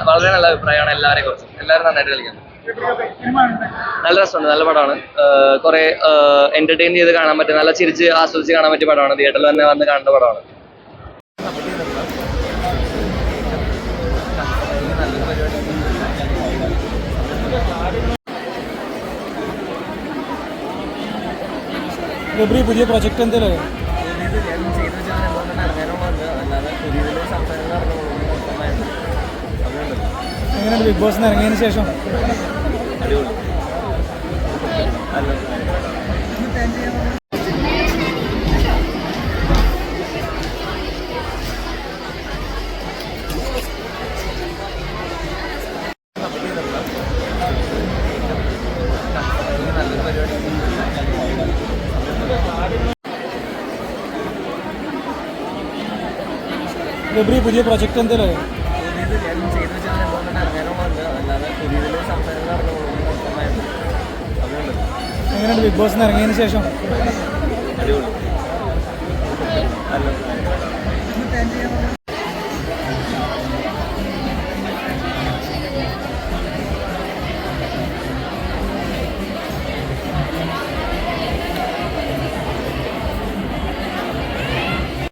വളരെ നല്ല അഭിപ്രായമാണ് എല്ലാവരെ കുറിച്ചും. എല്ലാവരും നന്നായിട്ട് കളിക്കുന്നു. നല്ല രസമുണ്ട്, നല്ല പടമാണ്. കുറെ എന്റർടൈൻ ചെയ്ത് കാണാൻ പറ്റും, നല്ല ചിരിച്ച് ആസ്വദിച്ച് കാണാൻ പറ്റിയ പടമാണ്. തിയേറ്ററിൽ തന്നെ വന്ന് കാണേണ്ട പടമാണ്. പുതിയ പ്രൊജക്ട് എന്തെങ്കിലും എങ്ങനെയാണ് ബിഗ് ബോസിന് ഇറങ്ങിയതിന് ശേഷം? പുതിയ പ്രൊജക്ട് എന്തെങ്കിലും എങ്ങനെയാണ് ബിഗ് ബോസിന് ഇറങ്ങിയതിന് ശേഷം? അടിപൊളി.